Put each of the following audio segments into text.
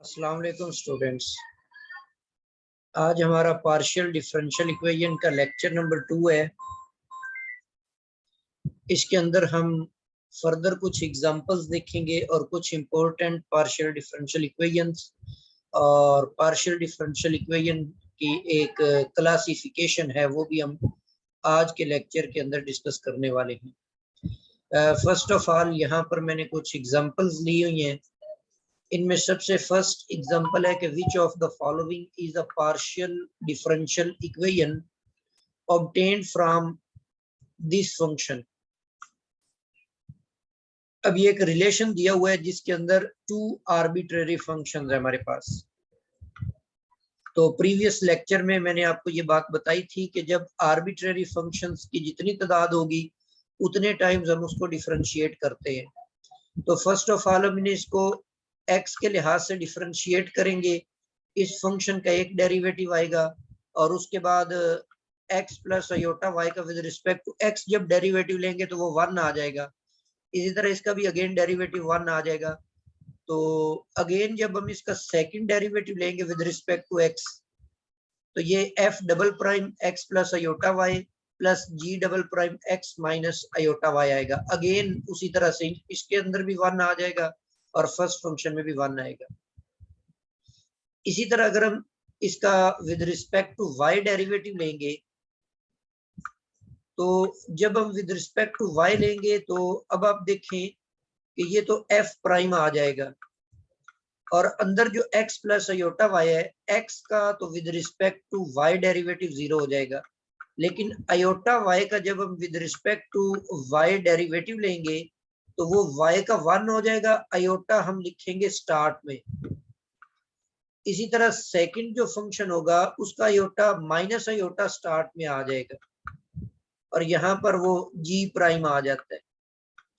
अस्सलाम वालेकुम स्टूडेंट्स। आज हमारा पार्शियल डिफरेंशियल इक्वेशन का लेक्चर नंबर 2 है। इसके अंदर हम फर्दर कुछ एग्जांपल्स देखेंगे और कुछ इंपॉर्टेंट पार्शियल डिफरेंशियल इक्वेशंस और पार्शियल डिफरेंशियल इक्वेशन की एक क्लासिफिकेशन है, वो भी हम आज के लेक्चर के अंदर डिस्कस करने वाले हैं। फर्स्ट ऑफ ऑल यहाँ पर मैंने कुछ एग्जांपल्स ली हुई हैं। इनमें सबसे फर्स्ट एग्जांपल है कि which of the following is a partial differential equation obtained from this function. अब ये एक रिलेशन दिया हुआ है जिसके अंदर टू आर्बिट्रेरी फंक्शंस है हमारे पास। तो प्रीवियस लेक्चर में मैंने आपको ये बात बताई थी कि जब आर्बिट्रेरी फंक्शंस की जितनी तादाद होगी उतने टाइम्स हम उसको डिफरेंशिएट करते हैं। तो फर्स्ट ऑफ ऑल हम इसको x के लिहाज से डिफरेंशिएट करेंगे। इस फंक्शन का एक डेरिवेटिव आएगा और उसके बाद x प्लस आयोटा y का विद रिस्पेक्ट टू x जब डेरिवेटिव लेंगे तो वो 1 आ जाएगा। इसी तरह इसका भी अगेन डेरिवेटिव 1 आ जाएगा। तो अगेन जब हम इसका सेकंड डेरिवेटिव लेंगे विद रिस्पेक्ट टू x तो ये f double prime x plus iota y plus g double prime x minus iota y आएगा। अगेन उसी तरह से इसके अंदर भी 1 आ जाएगा और फर्स्ट फंक्शन में भी 1 आएगा। इसी तरह अगर हम इसका with respect to y derivative लेंगे तो जब हम विद रिस्पेक्ट टू y लेंगे तो अब आप देखें कि ये तो f प्राइम आ जाएगा और अंदर जो x प्लस आयोटा y है x का तो with respect to y derivative 0 हो जाएगा, लेकिन आयोटा y का जब हम with respect to y derivative लेंगे तो वो y का 1 हो जाएगा। आयोटा हम लिखेंगे स्टार्ट में। इसी तरह सेकंड जो फंक्शन होगा उसका आयोटा माइनस आयोटा स्टार्ट में आ जाएगा और यहाँ पर वो g प्राइम आ जाता है,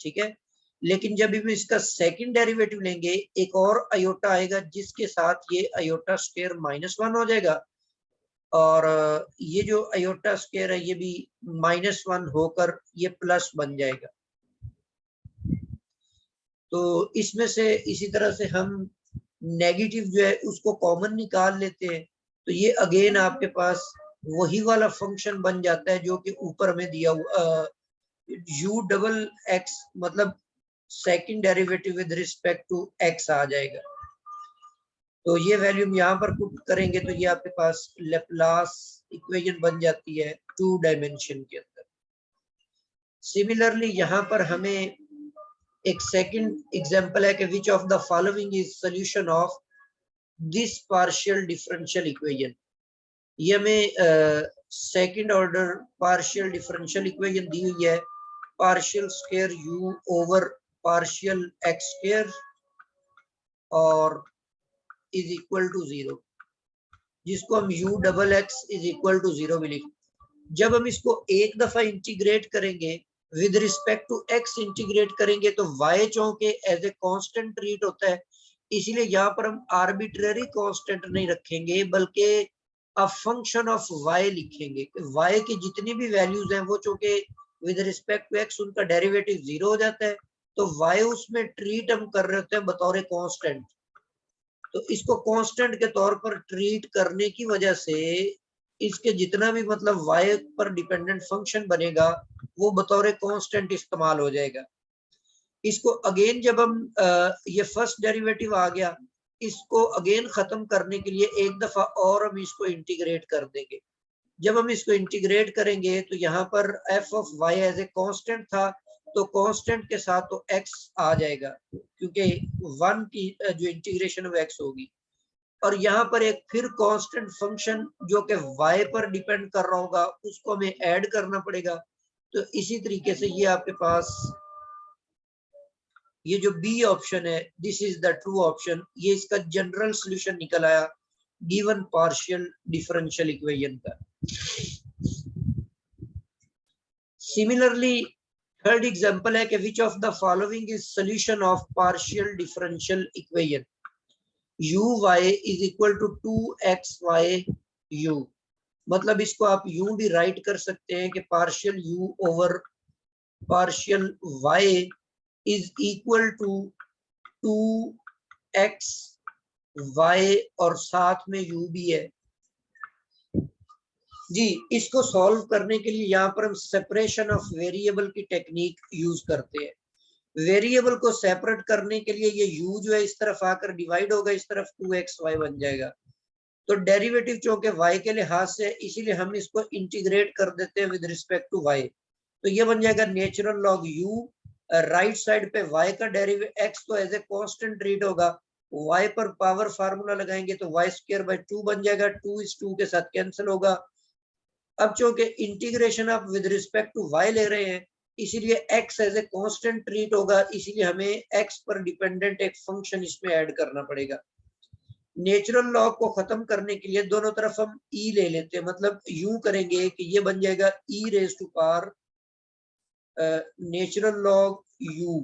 ठीक है। लेकिन जब हम इसका सेकंड डेरिवेटिव लेंगे एक और आयोटा आएगा जिसके साथ ये आयोटा स्क्वायर -1 हो जाएगा और ये जो आयोटा स्क्वायर है ये भी -1 होकर ये प्लस बन जाएगा। तो इसमें से इसी तरह से हम नेगेटिव जो है उसको कॉमन निकाल लेते हैं तो ये अगेन आपके पास वही वाला फंक्शन बन जाता है जो कि ऊपर में दिया हुआ u डबल x, मतलब second derivative with respect to x आ जाएगा। तो ये वैल्यू हम यहाँ पर पुट करेंगे तो ये आपके पास लेप्लास इक्वेशन बन जाती है 2 डायमेंशन के अंदर। सिमिलरली यहाँ पर हमें एक सेकंड एग्जांपल है कि which of the following is solution of this partial differential equation. ये हमें second order partial differential equation दी हुई है, partial square u over partial x square और इज इक्वल टू 0, जिसको हम u double x is equal to 0 भी लिख। जब हम इसको एक दफा इंटीग्रेट करेंगे with respect to x integrate करेंगे तो y चूंकि एज ए कांस्टेंट ट्रीट होता है, इसीलिए यहाँ पर हम आर्बिट्रेरी कांस्टेंट नहीं रखेंगे बल्कि अ फंक्शन ऑफ y लिखेंगे। y की जितनी भी वैल्यूज हैं वो चूंकि विद रिस्पेक्ट टू x उनका डेरिवेटिव 0 हो जाता है तो y उसमें ट्रीट हम कर रहे होते हैं बतौर कांस्टेंट। तो इसको कांस्टेंट के तौर पर ट्रीट करने की वजह से इसके जितना भी मतलब y पर डिपेंडेंट फंक्शन बनेगा वो बतौर कांस्टेंट इस्तेमाल हो जाएगा। इसको अगेन जब हम ये फर्स्ट डेरिवेटिव आ गया, इसको अगेन खत्म करने के लिए एक दफा और हम इसको इंटीग्रेट कर देंगे। जब हम इसको इंटीग्रेट करेंगे तो यहाँ पर f of y as a constant था तो कांस्टेंट के साथ तो x आ जाएगा क्योंकि 1 की जो इंटीग्रेशन वो x होगी और यहाँ पर एक फिर कांस्टेंट फंक्शन जो कि y पर डिपेंड कर रहा होगा उसको हमें ऐड करना पड़ेगा। तो इसी तरीके से ये आपके पास ये जो बी ऑप्शन है this is the true option, ये इसका जनरल सॉल्यूशन निकल आया गिवन पार्शियल डिफरेंशियल इक्वेशन का। सिमिलरली थर्ड एग्जांपल है कि which of the following is solution of partial differential equation uy is equal to 2xy u। मतलब इसको आप यूं भी राइट कर सकते हैं कि partial u over partial y is equal to 2x y और साथ में u भी है जी। इसको सॉल्व करने के लिए यहाँ पर हम सेपरेशन ऑफ वेरिएबल की टेक्निक यूज करते हैं। वेरिएबल को सेपरेट करने के लिए ये u जो है इस तरफ आकर डिवाइड होगा, इस तरफ 2xy बन जाएगा। तो डेरिवेटिव चूंकि y के लिहाज से है, इसीलिए हम इसको इंटीग्रेट कर देते हैं विद रिस्पेक्ट टू y। तो ये बन जाएगा natural log u। Right side पे y का डेरिवेटिव x तो एज ए कांस्टेंट ट्रीट होगा, y पर पावर फार्मूला लगाएंगे तो y स्क्वायर बाय 2 बन जाएगा, 2 इस 2 के साथ कैंसिल होगा। अब चूंकि इंटीग्रेशन आप विद रिस्पेक्ट टू y ले रहे हैं, इसीलिए x as a constant treat होगा, इसीलिए हमें x पर डिपेंडेंट एक फंक्शन इसमें ऐड करना पड़ेगा। नेचुरल लॉग को खत्म करने के लिए दोनों तरफ हम e ले लेते हैं, मतलब यूं करेंगे कि ये बन जाएगा e raise to power natural log u,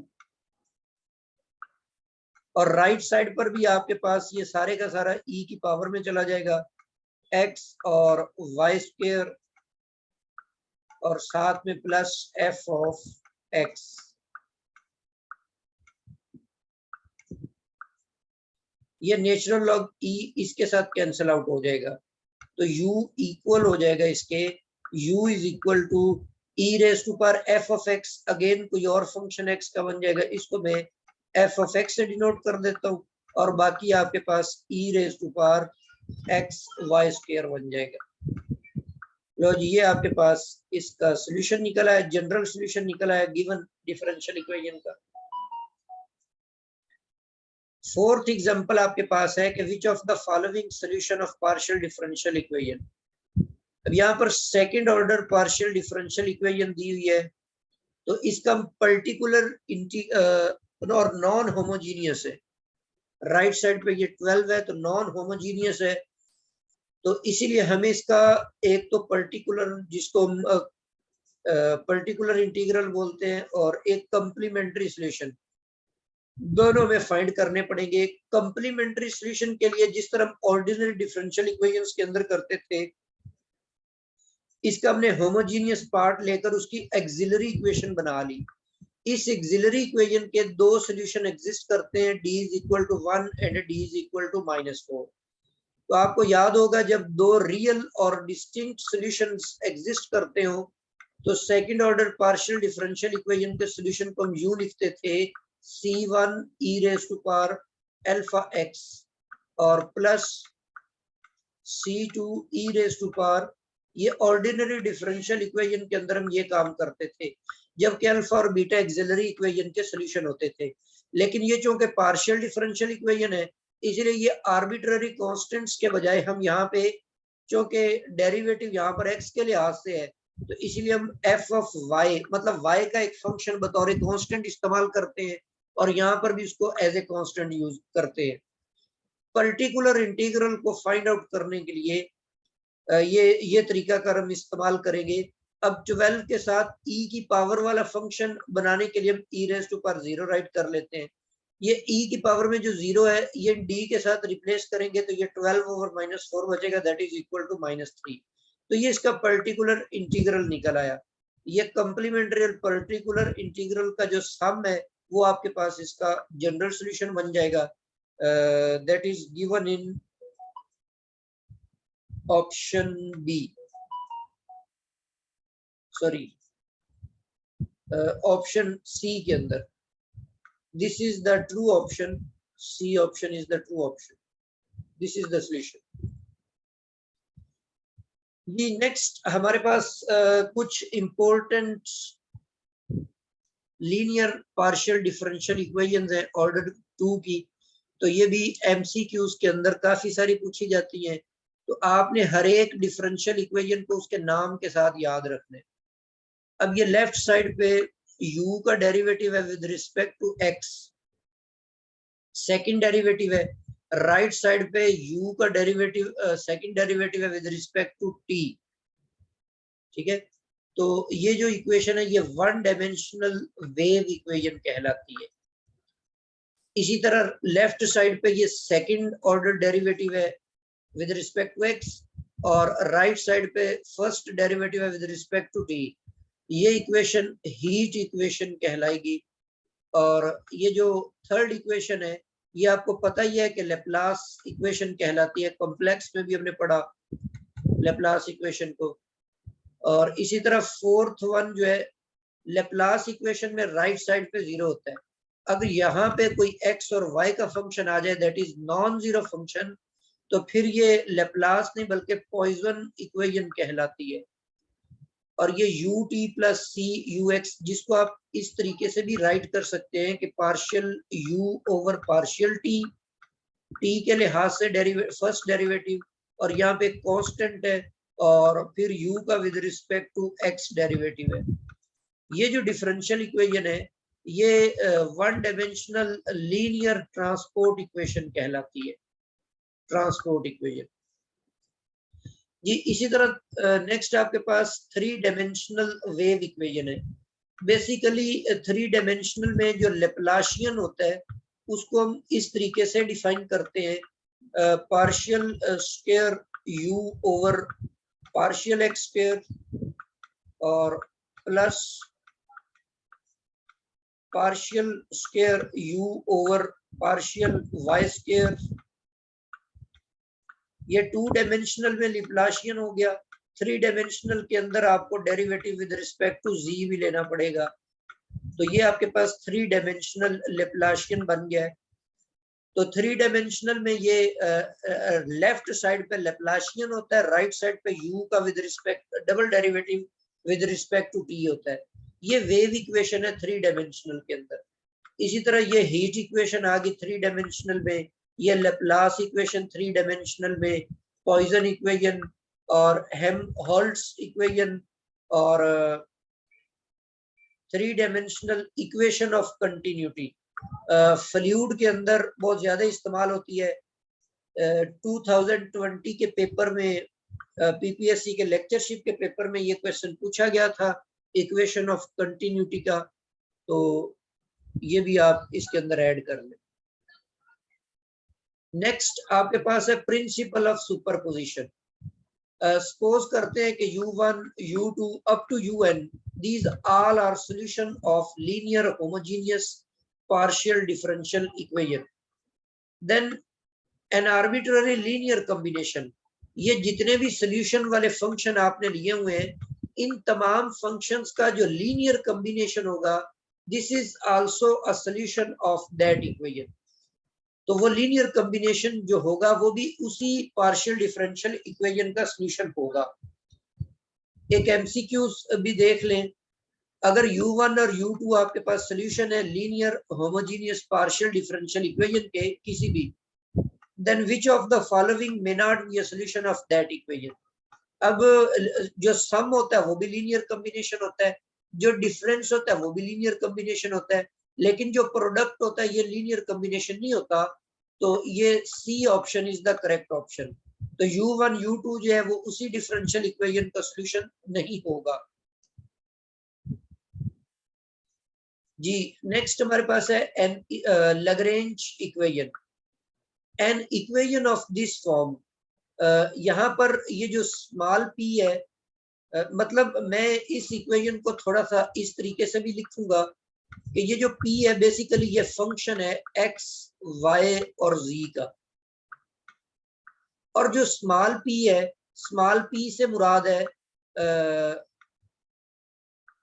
और राइट साइड पर भी आपके पास ये सारे का सारा e की पावर में चला जाएगा, x और y स्क्वायर और साथ में प्लस f ऑफ x। ये नेचुरल लॉग e इसके साथ कैंसिल आउट हो जाएगा, तो u इक्वल हो जाएगा इसके, u is equal to e raise to power f of x, again कोई और फंक्शन x का बन जाएगा, इसको मैं f ऑफ x से डिनोट कर देता हूँ, और बाकी आपके पास e raise to power x y square बन जाएगा। लो जी, ये आपके पास इसका सॉल्यूशन निकला है, जनरल सॉल्यूशन निकला है गिवन डिफरेंशियल इक्वेशन का। फोर्थ एग्जांपल आपके पास है कि which of the following solution of partial differential equation. अब यहाँ पर second order partial differential equation दी हुई है, तो इसका पर्टिकुलर और नॉन होमोजीनियस है। राइट साइड पे ये 12 है तो नॉन होमोजीनियस है, तो इसीलिए हमें इसका एक तो पर्टिकुलर, जिसको हम पर्टिकुलर इंटीग्रल बोलते हैं, और एक कंप्लीमेंट्री सॉल्यूशन, दोनों में फाइंड करने पड़ेंगे। कंप्लीमेंट्री सॉल्यूशन के लिए जिस तरह हम ऑर्डिनरी डिफरेंशियल इक्वेशंस के अंदर करते थे, इसका हमने होमोजीनियस पार्ट लेकर उसकी एक्सिलरी इक्वेशन बना ली। इस एक्सिलरी इक्वेशन के दो सॉल्यूशन एग्जिस्ट करते हैं, d is equal to 1 and d is equal to -4। तो आपको याद होगा जब दो रियल और डिस्टिंक्ट सॉल्यूशंस एग्जिस्ट करते हो, तो second order partial differential equation के सॉल्यूशन को हम यूं लिखते थे, c1 e raise to power alpha x और plus c2 e raise to power, ये ऑर्डिनरी डिफरेंशियल इक्वेशन के अंदर हम ये काम करते थे, जबकि अल्फा और बीटा एक्सिलरी इक्वेशन के सॉल्यूशन होते थे। लेकिन ये चूंकि पार्शियल डिफरेंशियल इक्वेशन है, इसलिए ये आर्बिट्ररी कांस्टेंट्स के बजाय हम यहाँ पे, चूंकि डेरिवेटिव यहाँ पर x के लिहाज से है, तो इसलिए हम f ऑफ y, मतलब y का एक फंक्शन बतौर कांस्टेंट इस्तेमाल करते हैं, और यहाँ पर भी उसको एज ए कांस्टेंट यूज करते हैं। पर्टिकुलर इंटीग्रल को फाइंड आउट करने के लिए ये तरीकाकार हम इस्तेमाल करेंगे। अब 12 के साथ e की पावर वाला फंक्शन बनाने के लिए हम e raise to power 0 write कर लेते हैं। ये e की पावर में जो 0 है, ये d के साथ रिप्लेस करेंगे तो ये 12 ओवर -4 बचेगा, दैट इज इक्वल टू -3। तो ये इसका पर्टिकुलर इंटीग्रल निकल आया। ये कंप्लीमेंट्री और पर्टिकुलर इंटीग्रल का जो सम है, वो आपके पास इसका जनरल सॉल्यूशन बन जाएगा, that is given in option B, sorry option C के अंदर। This is the true option, C option is the true option, this is the solution. जी नेक्स्ट हमारे पास कुछ important linear partial differential equations है order 2 की, तो ये भी एमसीक्यूज के अंदर काफी सारी पूछी जाती हैं। तो आपने हर एक डिफरेंशियल इक्वेशन को उसके नाम के साथ याद रखना है। अब ये लेफ्ट साइड पे u का डेरिवेटिव है with respect to x, second derivative है। राइट साइड पे u का डेरिवेटिव सेकंड डेरिवेटिव है विद रिस्पेक्ट टू t, ठीक है। तो ये जो इक्वेशन है, ये वन डायमेंशनल वेव इक्वेशन कहलाती है। इसी तरह लेफ्ट साइड पे ये सेकंड ऑर्डर डेरिवेटिव है विद रिस्पेक्ट टू x, और राइट साइड पे फर्स्ट डेरिवेटिव है विद रिस्पेक्ट टू t। ये इक्वेशन हीट इक्वेशन कहलाएगी। और ये जो थर्ड इक्वेशन है, ये आपको पता ही है कि लेप्लास इक्वेशन कहलाती है, कॉम्प्लेक्स में भी हमने पढ़ा लेप्लास इक्वेशन को। और इसी तरह फोर्थ वन जो है, लेप्लास इक्वेशन में राइट साइड पे जीरो होता है। अगर यहाँ पे कोई एक्स और वाई का फंक्शन आ जाए that is non zero function, तो फिर ये लेप्लास नहीं बल्कि पॉइसन इक्वेशन कहलाती है। और ये U T plus C U X, जिसको आप इस तरीके से भी राइट कर सकते हैं कि partial you over partial T, T के लिहाज से फर्स्ट डेरिवेटिव, और यहाँ पे कांस्टेंट है, और फिर u का with respect to x derivative है। ये जो डिफरेंशियल इक्वेशन है ये one dimensional linear transport equation कहलाती है, ट्रांसपोर्ट इक्वेशन जी। इसी तरह नेक्स्ट आपके पास थ्री डायमेंशनल वेव इक्वेशन है। बेसिकली थ्री डायमेंशनल में जो लेप्लाशियन होता है उसको हम इस तरीके से डिफाइन करते हैं, partial square u over partial x square और plus partial square u over partial y square. ये टू डायमेंशनल में लेप्लाशियन हो गया। थ्री डायमेंशनल के अंदर आपको derivative with respect to z भी लेना पड़ेगा। तो ये आपके पास थ्री डायमेंशनल लेप्लाशियन बन गया है। तो थ्री डायमेंशनल में ये लेफ्ट साइड पे लेप्लाशियन होता है, राइट साइड पे u का with respect double derivative with respect to t होता है। ये वेव इक्वेशन है थ्री डायमेंशनल के अंदर। इसी तरह ये हीट इक्वेशन आ गई थ्री डायमेंशनल में, ये लेप्लास इक्वेशन थ्री डायमेंशनल में, पॉइसन इक्वेशन और हेल्महोल्ट्ज इक्वेशन और three dimensional equation of continuity fluid के अंदर बहुत ज्यादा इस्तेमाल होती है। 2020 के पेपर में पीपीएससी के लेक्चरशिप के पेपर में ये क्वेश्चन पूछा गया था इक्वेशन ऑफ कंटिन्यूटी का, तो ये भी आप इसके अंदर ऐड कर लें। नेक्स्ट आपके पास है प्रिंसिपल ऑफ सुपरपोजिशन। सपोज करते हैं कि u1 u2 up to un these all are solution of linear homogeneous partial differential equation, then an arbitrary linear combination, ये जितने भी सॉल्यूशन वाले फंक्शन आपने लिए हुए हैं इन तमाम फंक्शंस का जो लीनियर कॉम्बिनेशन होगा this is also a solution of that equation. तो वो लीनियर कॉम्बिनेशन जो होगा वो भी उसी पार्शियल डिफरेंशियल इक्वेशन का सॉल्यूशन होगा। एक एमसीक्यूज भी देख लें, अगर u1 और u2 आपके पास सॉल्यूशन है linear homogeneous partial differential equation के किसी भी, then which of the following may not be a solution of that equation। अब जो सम होता है वो भी लीनियर कॉम्बिनेशन होता है, जो डिफरेंस होता है वो भी लीनियर कॉम्बिनेशन होता है, लेकिन जो प्रोडक्ट होता है ये लीनियर कॉम्बिनेशन नहीं होता। तो ये C option is the correct option. तो u1 u2 जो है वो उसी डिफरेंशियल इक्वेशन का सॉल्यूशन नहीं होगा जी। नेक्स्ट हमारे पास है an Lagrange equation. An equation of this form, यहाँ पर ये जो स्मॉल p है, मतलब मैं इस इक्वेशन को थोड़ा सा इस तरीके से भी लिखूंगा कि ये जो p है बेसिकली ये फंक्शन है x y और z का, और जो स्मॉल p है स्मॉल p से मुराद है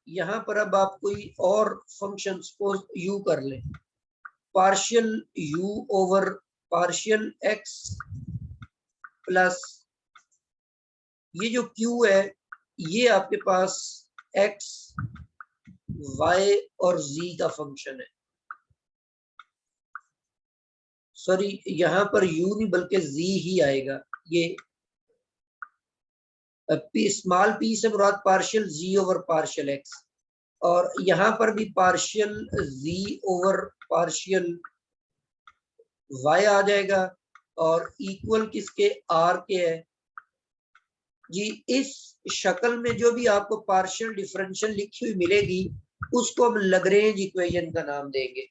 यहाँ पर अब आप कोई और फंक्शन सपोज u कर लें, partial u over partial x plus ये जो q है ये आपके पास x y और z का फंक्शन है। सॉरी यहाँ पर u नहीं बल्कि z ही आएगा। ये स्मॉल p से मुराद partial z over partial x, और यहाँ पर भी partial z over partial y आ जाएगा, और इक्वल किसके r के है जी। इस शक्ल में जो भी आपको पार्शियल डिफरेंशियल लिखी हुई मिलेगी उसको हम लैग्रेंज इक्वेशन का नाम देंगे।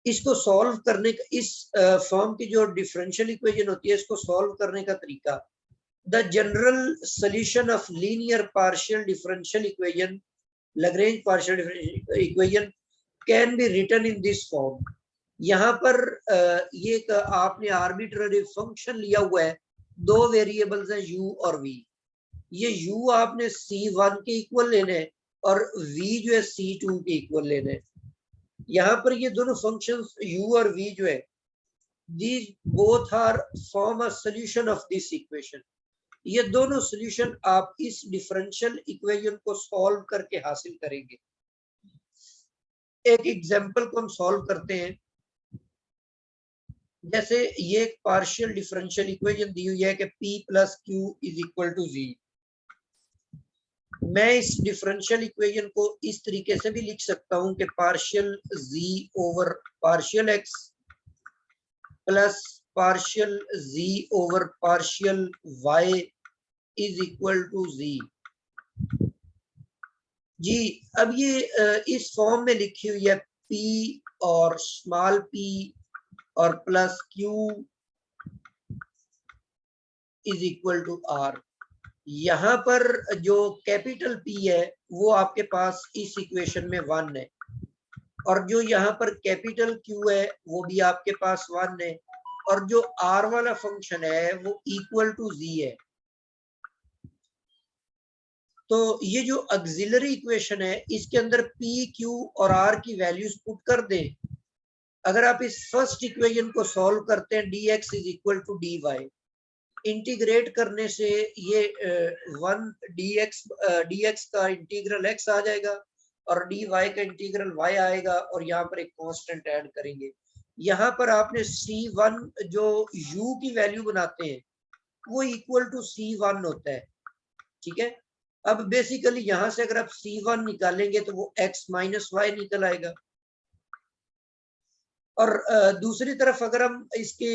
इसको सॉल्व करने का, इस फॉर्म की जो डिफरेंशियल इक्वेशन होती है इसको सॉल्व करने का तरीका, the general solution of linear partial differential equation Lagrange partial differential equation can be written in this form. यहाँ पर ये एक आपने आर्बिट्ररी फंक्शन लिया हुआ है, दो वेरिएबल्स हैं u और v। ये u आपने c1 के इक्वल लेने हैं और v जो है c2 के इक्वल लेने हैं। यहाँ पर ये दोनों फंक्शंस u और v जो है, these both are form a solution of this equation। ये दोनों सॉल्यूशन आप इस डिफरेंशियल इक्वेशन को सॉल्व करके हासिल करेंगे। एक एग्जांपल को हम सॉल्व करते हैं। जैसे ये एक पार्शियल डिफरेंशियल इक्वेशन दी हुई है कि p plus Q is equal to z। मैं इस डिफरेंशियल इक्वेशन को इस तरीके से भी लिख सकता हूं कि partial z over partial x plus partial z over partial y is equal to z। जी, अब ये इस फॉर्म में लिखी हुई है p और स्मॉल p और plus q is equal to r। यहाँ पर जो कैपिटल P है वो आपके पास इस इक्वेशन में 1 है, और जो यहाँ पर कैपिटल Q है वो भी आपके पास 1 है, और जो R वाला फंक्शन है वो इक्वल टू Z है। तो ये जो ऑक्सिलरी इक्वेशन है इसके अंदर P, Q और R की वैल्यूज पुट कर दें। अगर आप इस फर्स्ट इक्वेशन को सॉल्व करते हैं dx is equal to dy, integrate करने से ये 1 dx का इंटीग्रल x आ जाएगा और dy का इंटीग्रल y आएगा, और यहाँ पर एक कांस्टेंट ऐड करेंगे। यहाँ पर आपने c1 जो u की वैल्यू बनाते हैं वो इक्वल टू c1 होता है, ठीक है। अब बेसिकली यहाँ से अगर आप c1 निकालेंगे तो वो x माइनस वाई निकल आएगा। और दूसरी तरफ अगर हम इसके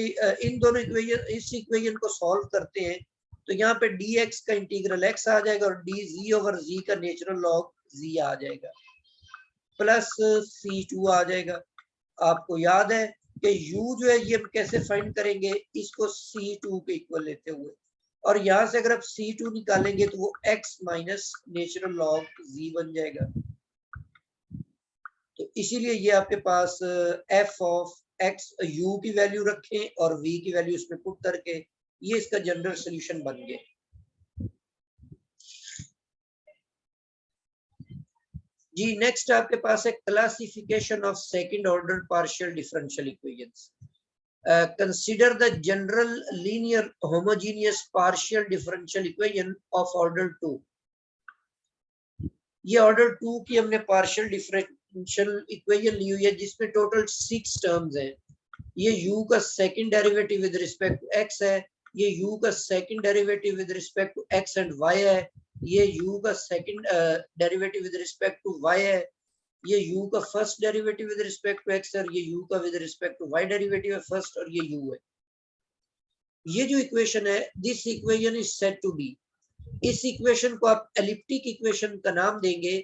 इन दोनों इक्वेशन इस इक्वेशन को सॉल्व करते हैं तो यहाँ पे dx का इंटीग्रल x आ जाएगा और dz ओवर z का नेचुरल लॉग z आ जाएगा, प्लस c2 आ जाएगा। आपको याद है कि u जो है ये हम कैसे फाइंड करेंगे, इसको c2 के इक्वल लेते हुए, और यहाँ से अगर आप c2 निकालेंगे तो वो x minus natural log z बन जाएगा। तो इसीलिए ये आपके पास f ऑफ x u की वैल्यू रखें और v की वैल्यू इसमें पुट करके ये इसका जनरल सॉल्यूशन बन गया। जी, नेक्स्ट आपके पास है classification of second order partial differential equations. Consider the general linear homogeneous partial differential equation of order 2। ये ऑर्डर 2 की हमने पार्शियल डिफरेंशियल इक्वेशन ली हुई है जिसमें टोटल 6 टर्म्स हैं। ये u का second derivative with respect to x है, ये u का second derivative with respect to x and y है, ये u का second derivative with respect to y है, ये u का first derivative with respect to x है, और ये u का with respect to y derivative है फर्स्ट, और ये u है। ये जो इक्वेशन है, this equation is said to be, इस इक्वेशन को आप एलिप्टिक इक्वेशन का नाम देंगे।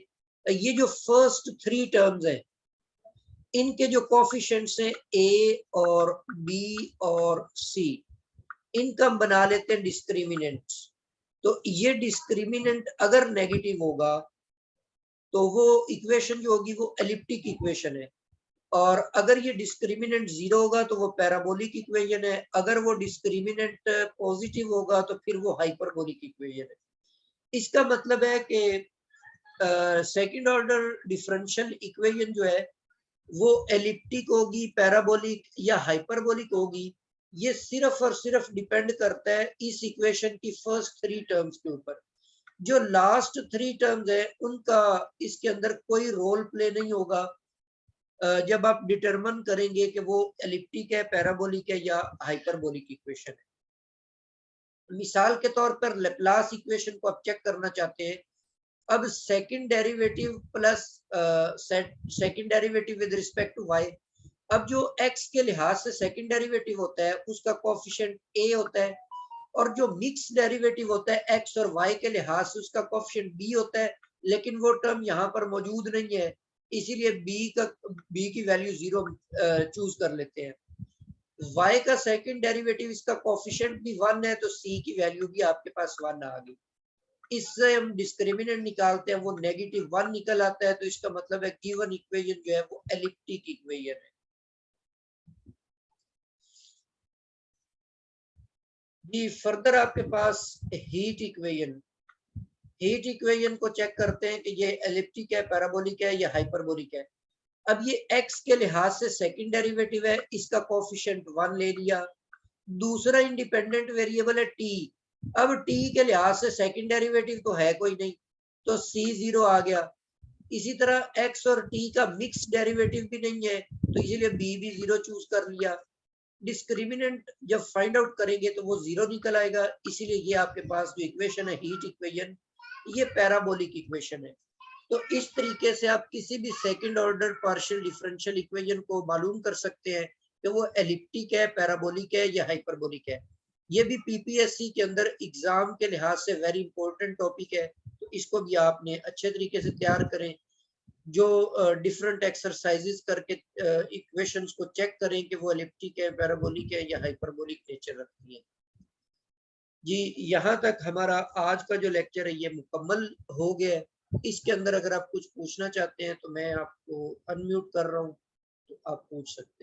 ये जो फर्स्ट 3 टर्म्स हैं इनके जो कोफिशिएंट्स हैं a और b और c, इनका हम बना लेते हैं डिस्क्रिमिनेंट्स। तो ये डिस्क्रिमिनेंट अगर नेगेटिव होगा तो वो इक्वेशन जो होगी वो एलिप्टिक इक्वेशन है, और अगर ये डिस्क्रिमिनेंट 0 होगा तो वो पैराबोलिक इक्वेशन है, अगर वो डिस्क्रिमिनेंट पॉजिटिव होगा तो फिर वो हाइपरबोलिक इक्वेशन है। इसका मतलब है कि सेकंड ऑर्डर डिफरेंशियल इक्वेशन जो है वो एलिप्टिक होगी, पैराबोलिक या हाइपरबोलिक होगी। ये सिर्फ और सिर्फ डिपेंड करता है इस इक्वेशन की फर्स्ट 3 टर्म्स के ऊपर। जो लास्ट 3 टर्म्स है उनका इसके अंदर कोई रोल प्ले नहीं होगा जब आप डिटरमिन करेंगे कि वो एलिप्टिक है, पैराबोलिक है या हाइपरबोलिक इक्वेशन है। मिसाल के तौर पर लैप्लास इक्वेशन को आप चेक करना चाहते हैं। अब second derivative plus second derivative with respect to y, अब जो x के लिहाज से सेकंड डेरिवेटिव होता है उसका कोफिशिएंट a होता है, और जो मिक्स डेरिवेटिव होता है x और y के लिहाज से उसका कोफिशिएंट b होता है, लेकिन वो टर्म यहाँ पर मौजूद नहीं है, इसीलिए b की वैल्यू 0 चूज कर लेते हैं। y का सेकंड डेरिवेटिव इसका कोफिशिएंट भी 1 है तो c की वैल्यू भी आपके पास 1 आ गई। इससे हम डिस्क्रिमिनेंट निकालते हैं, वो -1 निकल आता है, तो इसका मतलब है गिवन इक्वेशन जो है वो एलिप्टिक इक्वेशन है। जी फर्दर आपके पास हीट इक्वेशन, हीट इक्वेशन को चेक करते हैं कि ये एलिप्टिक है, पैराबोलिक है या हाइपरबोलिक है। अब ये x के लिहाज से सेकंड डेरिवेटिव है, इसका कोफिशिएंट 1 ले लिया। दूसरा इंडिपेंडेंट वेरिएबल है t। अब t के लिहाज से सेकंड डेरिवेटिव तो है कोई नहीं, तो c 0 आ गया। इसी तरह x और t का मिक्स डेरिवेटिव भी नहीं है, तो इसीलिए b भी 0 चूज कर लिया। डिस्क्रिमिनेंट जब फाइंड आउट करेंगे तो वो 0 निकल आएगा, इसीलिए ये आपके पास जो इक्वेशन है हीट इक्वेशन, ये पैराबोलिक इक्वेशन है। तो इस तरीके से आप किसी भी second order partial differential equation को मालूम कर सकते हैं कि वो एलिप्टिक है, पैराबोलिक है या हाइपरबोलिक है। ये भी पीपीएससी के अंदर एग्जाम के लिहाज से वेरी इंपॉर्टेंट टॉपिक है, तो इसको भी आपने अच्छे तरीके से तैयार करें। जो डिफरेंट एक्सरसाइजेस करके इक्वेशंस को चेक करें कि वो एलिप्टिक है, पैराबोलिक है या हाइपरबोलिक नेचर रखती है। जी यहाँ तक हमारा आज का जो लेक्चर है ये मुकम्मल हो गया है। इसके अंदर अगर आप कुछ पूछना चाहते हैं तो मैं आपको अनम्यूट कर रहा हूँ, तो आप पूछ सकते हैं।